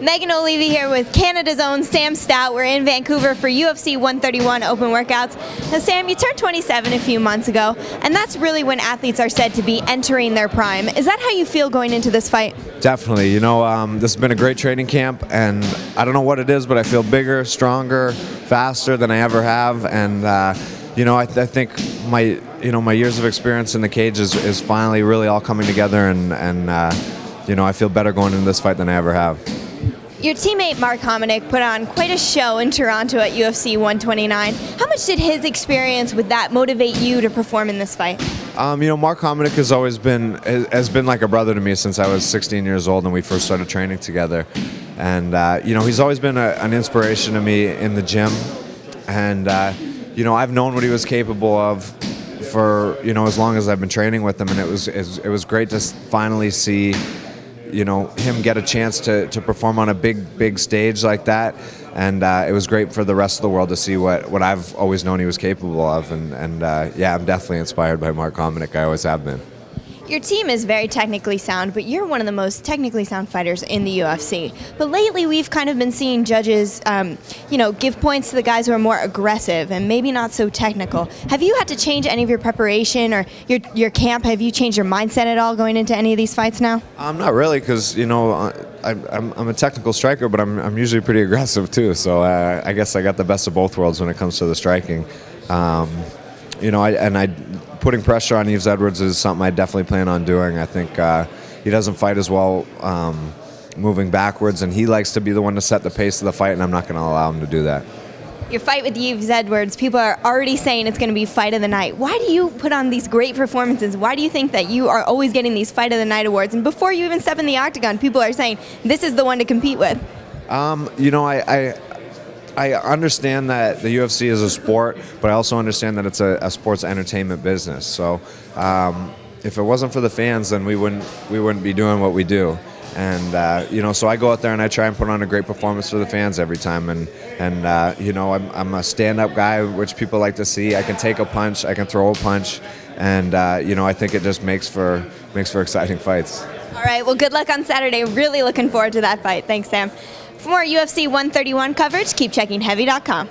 Megan O'Leary here with Canada's own Sam Stout. We're in Vancouver for UFC 131 open workouts. Now Sam, you turned 27 a few months ago, and that's really when athletes are said to be entering their prime. Is that how you feel going into this fight? Definitely. You know, this has been a great training camp, and I don't know what it is, but I feel bigger, stronger, faster than I ever have, and you know, I think my years of experience in the cage is finally really all coming together, and you know, I feel better going into this fight than I ever have. Your teammate Mark Hominick put on quite a show in Toronto at UFC 129. How much did his experience with that motivate you to perform in this fight? You know, Mark Hominick has been like a brother to me since I was 16 years old and we first started training together. And you know, he's always been an inspiration to me in the gym. And you know, I've known what he was capable of for, you know, as long as I've been training with him, and it was great to finally see, you know, him get a chance to perform on a big stage like that, and it was great for the rest of the world to see what I've always known he was capable of, and yeah, I'm definitely inspired by Mark Hominick. I always have been. Your team is very technically sound, but you're one of the most technically sound fighters in the UFC. But lately, we've kind of been seeing judges, you know, give points to the guys who are more aggressive and maybe not so technical. Have you had to change any of your preparation or your camp? Have you changed your mindset at all going into any of these fights now? Not really, because you know, I'm a technical striker, but I'm usually pretty aggressive too. So I guess I got the best of both worlds when it comes to the striking. You know, putting pressure on Yves Edwards is something I definitely plan on doing. I think he doesn't fight as well moving backwards, and he likes to be the one to set the pace of the fight, and I'm not going to allow him to do that. Your fight with Yves Edwards, people are already saying it's going to be fight of the night. Why do you put on these great performances? Why do you think that you are always getting these fight of the night awards? And before you even step in the octagon, people are saying this is the one to compete with. You know, I understand that the UFC is a sport, but I also understand that it's a sports entertainment business. So if it wasn't for the fans, then we wouldn't be doing what we do. And you know, so I go out there and I try and put on a great performance for the fans every time. And you know, I'm a stand-up guy, which people like to see. I can take a punch, I can throw a punch, and you know, I think it just makes for exciting fights. All right. Well, good luck on Saturday. Really looking forward to that fight. Thanks, Sam. For more UFC 131 coverage, keep checking Heavy.com.